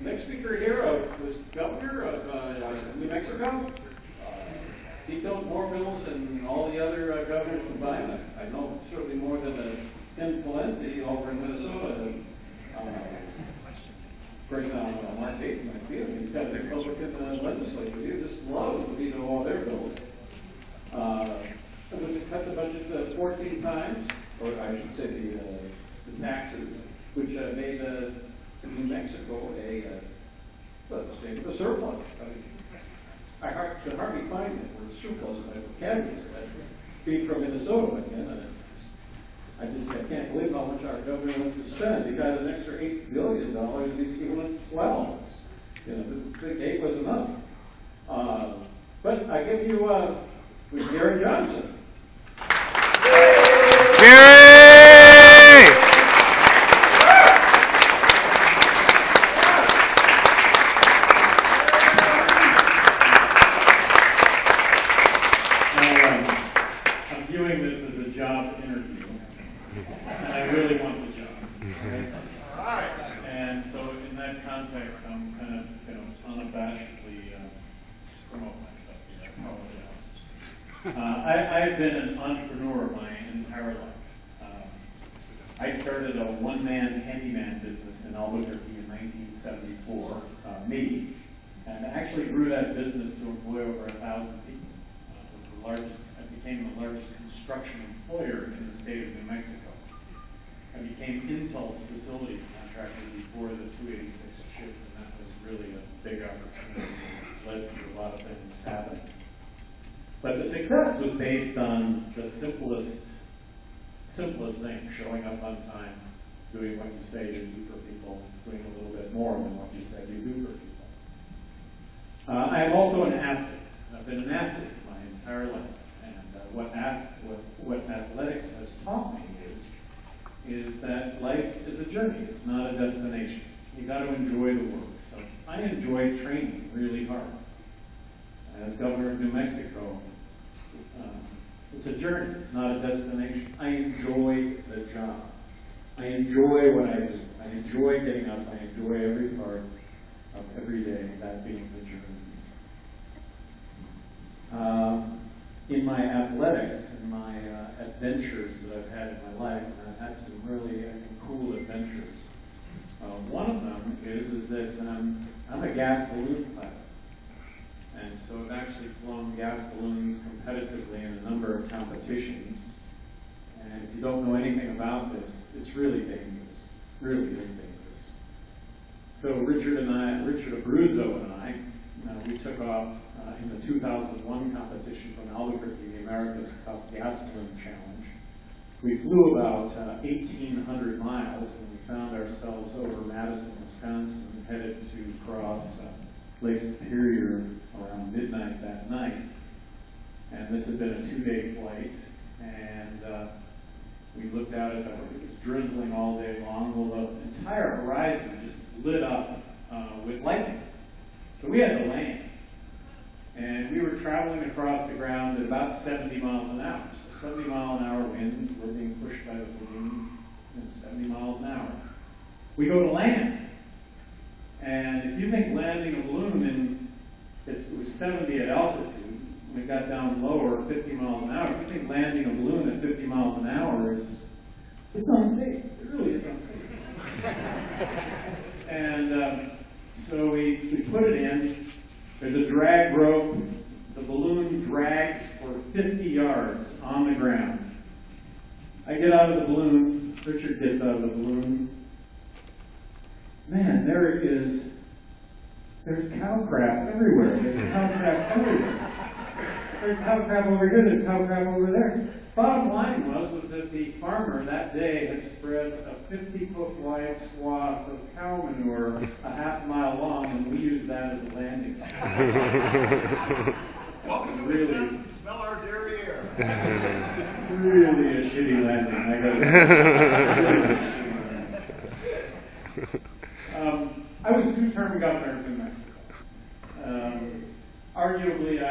Next speaker here was governor of New Mexico. He built more bills than all the other governors combined. I know certainly more than Tim Pawlenty over in Minnesota. Right now, Mark Dayton might be. He's got a Republican legislature. He just loves to veto all their bills. It was to cut the budget 14 times, or I should say the taxes, which made New Mexico a surplus. I could hardly find it where the surplus categories being from Minnesota again. I can't believe how much our governor wants to spend. He got an extra $8 billion, and he went 12. You know, I think 8 was enough. But I give you with Gary Johnson. Gary! I'm viewing this as a job interview, and I really want the job. And so in that context, I'm kind of, unabashedly promote myself here. I apologize. I've been an entrepreneur my entire life. I started a one-man handyman business in Albuquerque in 1974, me, and actually grew that business to employ over 1,000 people. I became the largest construction employer in the state of New Mexico. I became Intel's facilities contractor before the 286 shift, and that was really a big opportunity that led to a lot of things happening. But the success was based on the simplest thing, showing up on time, doing what you say you do for people, doing a little bit more than what you said you do for people. I am also an athlete. I've been an athlete my entire life, and what athletics has taught me is that life is a journey. It's not a destination. You got to enjoy the work. So I enjoy training really hard. As governor of New Mexico, it's a journey. It's not a destination. I enjoy the job. I enjoy what I do. I enjoy getting up. I enjoy every part of every day, that being the journey. In my athletics, in my adventures that I've had in my life, and I've had some really cool adventures. One of them is that I'm a gas balloon pilot. And so I've actually flown gas balloons competitively in a number of competitions. And if you don't know anything about this, it's really dangerous. It really is dangerous. So Richard Abruzzo and I, we took off in the 2001 competition from Albuquerque, the America's Cup Gas Balloon Challenge. We flew about 1,800 miles, and we found ourselves over Madison, Wisconsin, headed to cross Lake Superior around midnight that night. And this had been a 2-day flight, and we looked out at it was drizzling all day long. Well, the entire horizon just lit up with lightning. So we had to land. And we were traveling across the ground at about 70 miles an hour. So 70 mile an hour winds, we're being pushed by the balloon at 70 miles an hour. We go to land. And if you think landing a balloon it was 70 at altitude, when we got down lower, 50 miles an hour, if you think landing a balloon at 50 miles an hour it's unsafe. It really is unsafe. And so we put it in. There's a drag rope. The balloon drags for 50 yards on the ground. I get out of the balloon. Richard gets out of the balloon. Man, there's cow crap everywhere. There's cow crap everywhere. There's cow crap over here. There's cow crap over there. Bottom line was that the farmer that day had spread a 50-foot wide swath of cow manure a half mile long, and we used that as a landing spot. Welcome to Wisconsin. Smell our dairy air. Really a shitty landing, I gotta say. I was 2-term governor of New Mexico. Arguably, I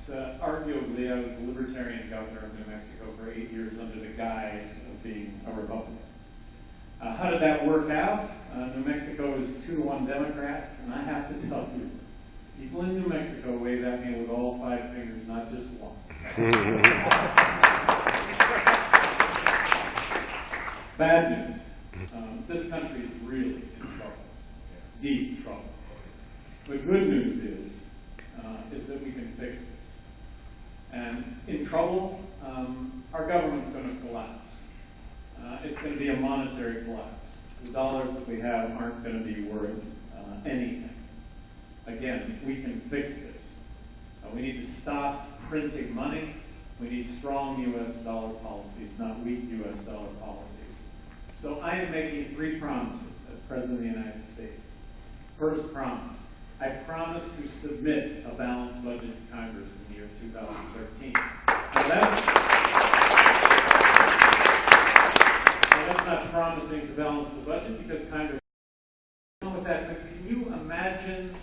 was the Libertarian governor of New Mexico for 8 years under the guise of being a Republican. How did that work out? New Mexico is 2-1 Democrat, and I have to tell you, people in New Mexico wave at me with all 5 fingers, not just one. Bad news. This country is really in trouble, deep trouble. The good news is that we can fix this. And in trouble, our government's going to collapse. It's going to be a monetary collapse. The dollars that we have aren't going to be worth anything. Again, we can fix this. We need to stop printing money. We need strong U.S. dollar policies, not weak U.S. dollar policies. So I am making 3 promises as President of the United States. First promise, I promise to submit a balanced budget to Congress in the year 2013. That's not promising to balance the budget because Congress is with that. But can you imagine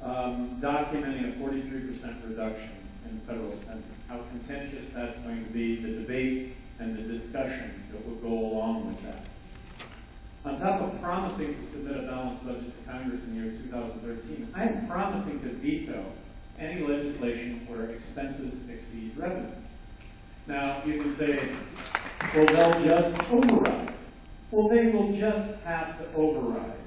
documenting a 43% reduction in federal spending? How contentious that's going to be, the debate and the discussion that will go along with that. On top of promising to submit a balanced budget to Congress in the year 2013, I am promising to veto any legislation where expenses exceed revenue. Now, you can say, well, they'll just override. Well, they will just have to override